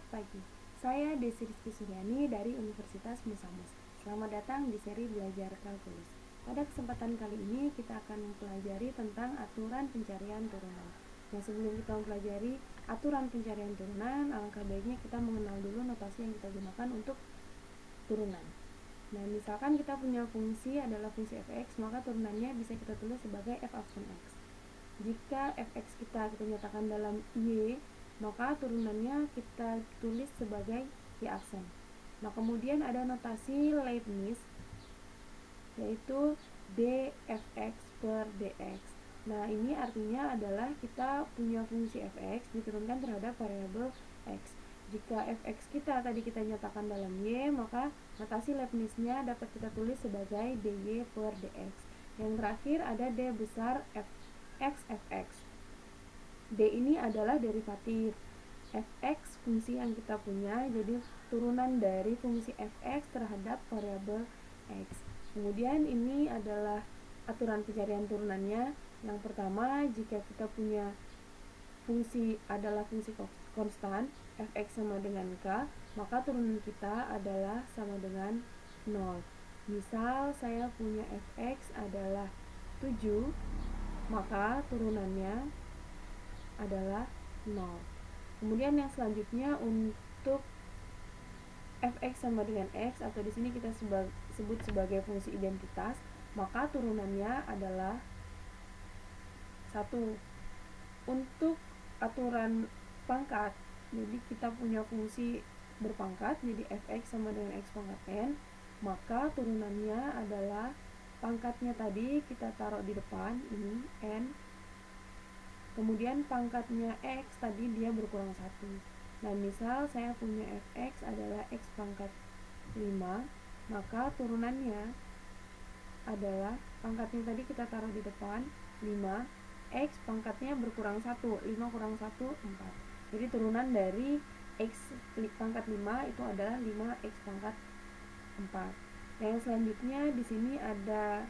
Selamat pagi, saya Desi Rizky Suryani dari Universitas Musamus. Selamat datang di seri Belajar Kalkulus. Pada kesempatan kali ini kita akan mempelajari tentang aturan pencarian turunan. Nah, sebelum kita mempelajari aturan pencarian turunan, alangkah baiknya kita mengenal dulu notasi yang kita gunakan untuk turunan. Nah, misalkan kita punya fungsi adalah fungsi fx, maka turunannya bisa kita tulis sebagai f aksen x. Jika fx kita nyatakan dalam y, maka turunannya kita tulis sebagai y aksen. Nah, kemudian ada notasi Leibniz, yaitu dfx per dx. Nah, ini artinya adalah kita punya fungsi fx diturunkan terhadap variabel x. Jika fx kita tadi kita nyatakan dalam y, maka notasi Leibniz-nya dapat kita tulis sebagai dy per dx. Yang terakhir ada d besar fx. D ini adalah derivatif fx fungsi yang kita punya, jadi turunan dari fungsi fx terhadap variabel x. Kemudian ini adalah aturan pencarian turunannya. Yang pertama, jika kita punya fungsi adalah fungsi konstan, fx sama dengan k, maka turunan kita adalah sama dengan 0. Misal saya punya fx adalah 7, maka turunannya adalah 0. Kemudian yang selanjutnya untuk fx sama dengan x, atau di sini kita sebut sebagai fungsi identitas, maka turunannya adalah 1. Untuk aturan pangkat, jadi kita punya fungsi berpangkat, jadi fx sama dengan x pangkat n, maka turunannya adalah pangkatnya tadi kita taruh di depan, ini n, kemudian pangkatnya x tadi dia berkurang 1. Nah, misal saya punya fx adalah x pangkat 5, maka turunannya adalah pangkatnya tadi kita taruh di depan 5, x pangkatnya berkurang 1, 5 kurang 1, 4. Jadi turunan dari x pangkat 5 itu adalah 5x pangkat 4. Nah, yang selanjutnya di sini ada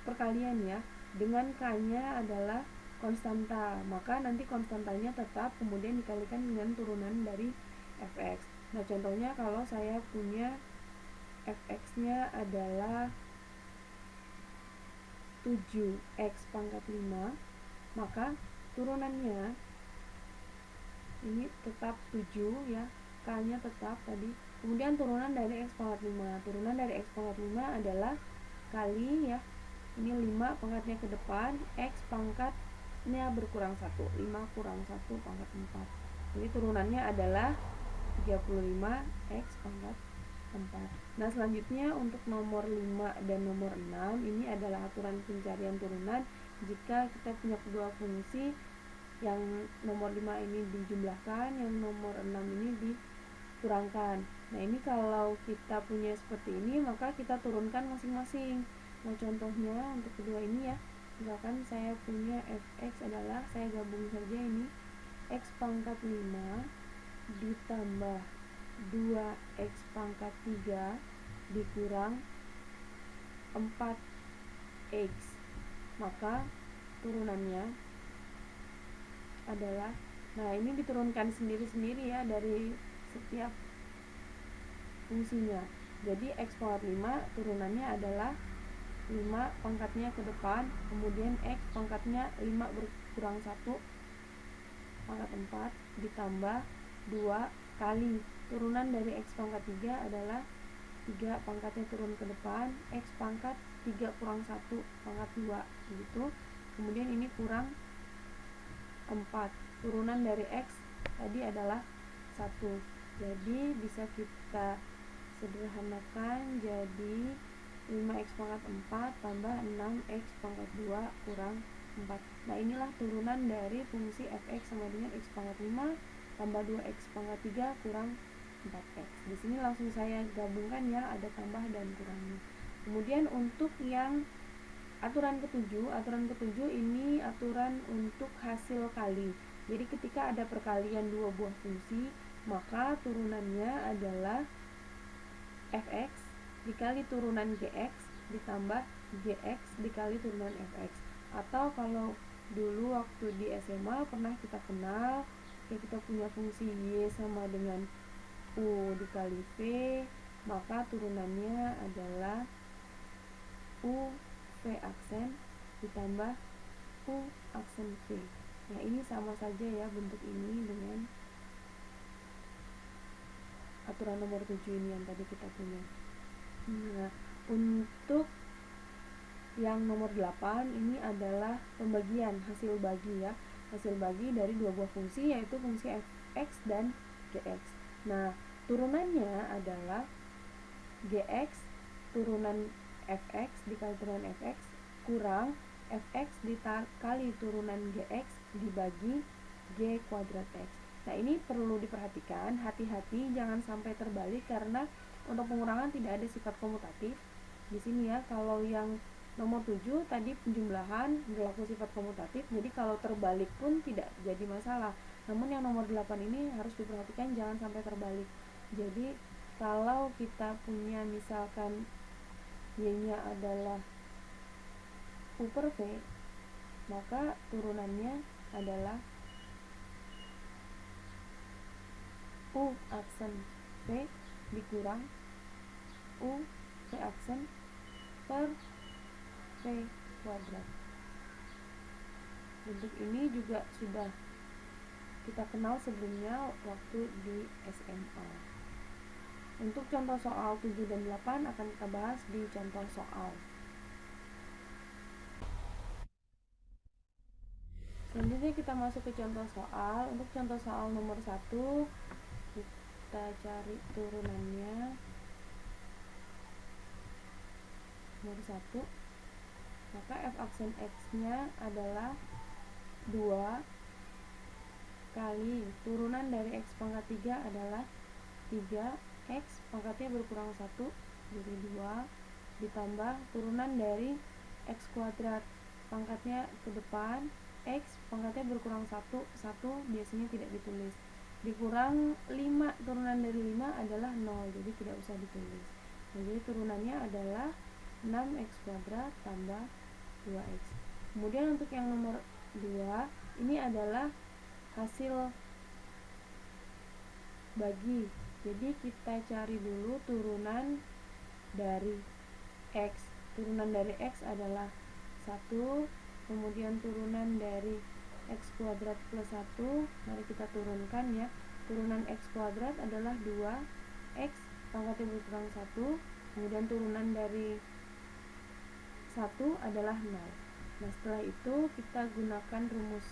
perkalian ya, dengan k-nya adalah konstanta, maka nanti konstantanya tetap kemudian dikalikan dengan turunan dari fx. Nah, contohnya kalau saya punya fx-nya adalah 7x pangkat 5, maka turunannya ini tetap 7 ya, k-nya tetap tadi. Kemudian turunan dari x pangkat 5. Turunan dari x pangkat 5 adalah kali ya, ini 5 pangkatnya ke depan, x pangkatnya berkurang 1, 5 kurang 1 pangkat 4. Jadi turunannya adalah 35 x pangkat 4. Nah, selanjutnya untuk nomor 5 dan nomor 6, ini adalah aturan pencarian turunan jika kita punya kedua fungsi, yang nomor 5 ini dijumlahkan, yang nomor 6 ini dikurangkan. Nah, ini kalau kita punya seperti ini, maka kita turunkan masing-masing. Nah, contohnya untuk kedua ini ya, misalkan saya punya fx adalah, saya gabung saja ini, x pangkat 5 ditambah 2x pangkat 3 dikurang 4x, maka turunannya adalah, nah ini diturunkan sendiri-sendiri ya dari setiap fungsinya. Jadi x pangkat 5 turunannya adalah 5 pangkatnya ke depan, kemudian x pangkatnya 5 berkurang 1 pangkat 4 ditambah 2 kali turunan dari x pangkat 3 adalah 3 pangkatnya turun ke depan, x pangkat 3 kurang 1 pangkat 2 gitu. Kemudian ini kurang 4. Turunan dari x tadi adalah 1. Jadi bisa kita sederhanakan jadi 5x pangkat 4 tambah 6x pangkat 2 kurang 4. Nah, inilah turunan dari fungsi fx sama dengan x pangkat 5 tambah 2x pangkat 3 kurang 4x. Di sini langsung saya gabungkan ya, ada tambah dan kurangnya. Kemudian untuk yang aturan ketujuh ini aturan untuk hasil kali. Jadi ketika ada perkalian dua buah fungsi, maka turunannya adalah fx dikali turunan gx ditambah gx dikali turunan fx. Atau kalau dulu waktu di SMA pernah kita kenal, kita punya fungsi y sama dengan U dikali V, maka turunannya adalah U V aksen ditambah U aksen V. Nah, ini sama saja ya bentuk ini dengan aturan nomor 7 ini yang tadi kita punya. Nah, untuk yang nomor 8 ini adalah pembagian hasil bagi ya. Hasil bagi dari dua buah fungsi, yaitu fungsi fx dan gx. Nah, turunannya adalah gx turunan fx dikali turunan fx kurang fx dikali turunan gx dibagi g kuadrat x. Nah, ini perlu diperhatikan, hati-hati jangan sampai terbalik karena untuk pengurangan tidak ada sifat komutatif di sini ya. Kalau yang nomor 7 tadi penjumlahan berlaku sifat komutatif, jadi kalau terbalik pun tidak jadi masalah. Namun yang nomor 8 ini harus diperhatikan jangan sampai terbalik. Jadi kalau kita punya misalkan y-nya adalah u per v, maka turunannya adalah u aksen v dikurang u v aksen per v kuadrat. Bentuk ini juga sudah kita kenal sebelumnya waktu di SMA. Untuk contoh soal 7 dan 8 akan kita bahas di contoh soal. Selanjutnya kita masuk ke contoh soal. Untuk contoh soal nomor 1, kita cari turunannya. Nomor 1, maka f aksen x-nya adalah 2 kali turunan dari x pangkat 3 adalah 3, x pangkatnya berkurang 1 jadi 2 ditambah turunan dari x kuadrat pangkatnya ke depan, x pangkatnya berkurang 1 biasanya tidak ditulis, dikurang 5, turunan dari 5 adalah 0 jadi tidak usah ditulis. Nah, jadi turunannya adalah 6x kuadrat tambah 2x. Kemudian untuk yang nomor 2 ini adalah hasil bagi. Jadi kita cari dulu turunan dari x. Turunan dari x adalah 1, kemudian turunan dari x kuadrat plus 1, mari kita turunkan ya. Turunan x kuadrat adalah 2, x pangkatnya berkurang 1, kemudian turunan dari 1 adalah 0. Nah, setelah itu kita gunakan rumus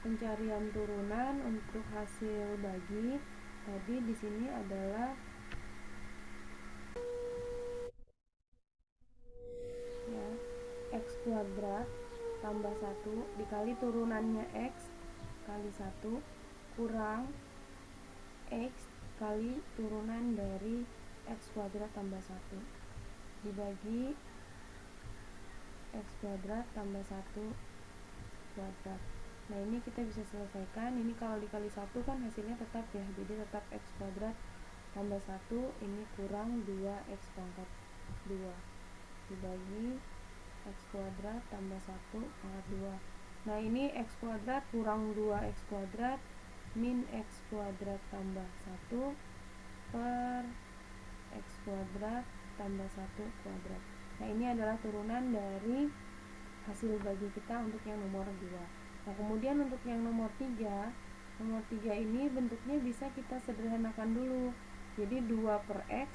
pencarian turunan untuk hasil bagi. Tadi di sini adalah ya, x kuadrat tambah 1 dikali turunannya x kali 1 kurang x kali turunan dari x kuadrat tambah 1 dibagi x kuadrat tambah 1 kuadrat. Nah, ini kita bisa selesaikan. Ini kalau dikali 1 kan hasilnya tetap ya, jadi tetap x kuadrat tambah 1 ini kurang 2x pangkat 2 dibagi x kuadrat tambah 1 pangkat 2. Nah, ini x kuadrat kurang 2x kuadrat min x kuadrat tambah 1 per x kuadrat tambah 1 kuadrat. Nah, ini adalah turunan dari hasil bagi kita untuk yang nomor 2. Nah, kemudian untuk yang nomor 3 ini bentuknya bisa kita sederhanakan dulu. Jadi 2 per x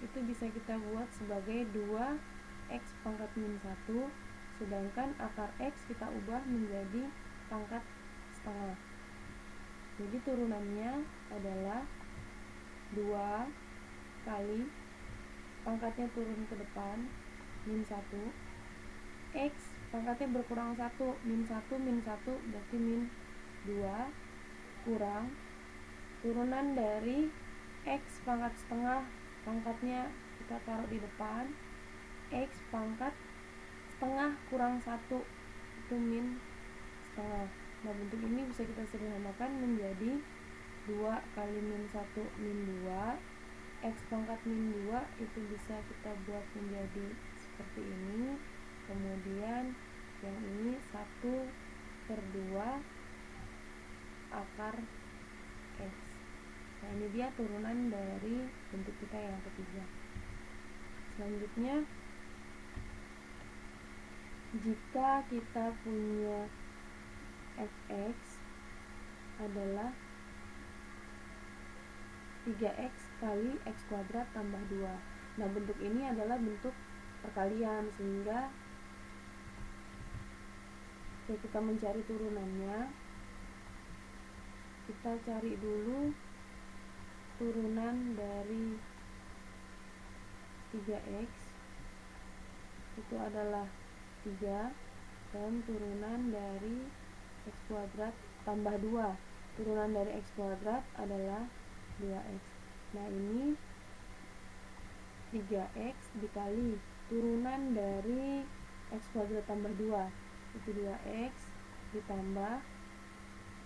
itu bisa kita buat sebagai 2x pangkat min 1, sedangkan akar x kita ubah menjadi pangkat setengah. Jadi turunannya adalah 2 kali pangkatnya turun ke depan min 1, x pangkatnya berkurang 1, min 1 berarti min 2 kurang turunan dari x pangkat setengah, pangkatnya kita taruh di depan, x pangkat setengah kurang 1 itu min setengah. Nah, bentuk ini bisa kita sederhanakan menjadi 2 kali min 1 min 2, x pangkat min 2 itu bisa kita buat menjadi seperti ini. Kemudian yang ini 1 per 2 akar x. Nah, ini dia turunan dari bentuk kita yang ketiga. Selanjutnya, jika kita punya fx adalah 3x kali x kuadrat tambah 2. Nah, bentuk ini adalah bentuk perkalian, sehingga jika kita mencari turunannya, kita cari dulu turunan dari 3x itu adalah 3, dan turunan dari x kuadrat tambah 2, turunan dari x kuadrat adalah 2x. Nah, ini 3x dikali turunan dari x kuadrat tambah 2 itu 2x, ditambah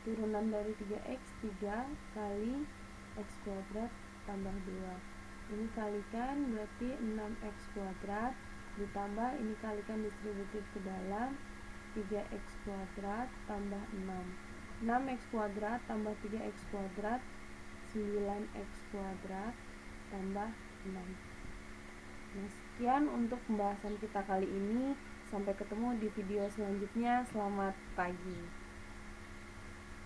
turunan dari 3x 3 kali x kuadrat tambah 2. Ini kalikan berarti 6x kuadrat, ditambah ini kalikan distributif ke dalam 3x kuadrat tambah 6. 6x kuadrat tambah 3x kuadrat 9x kuadrat tambah 6. Nah, sekian untuk pembahasan kita kali ini. Sampai ketemu di video selanjutnya. Selamat pagi.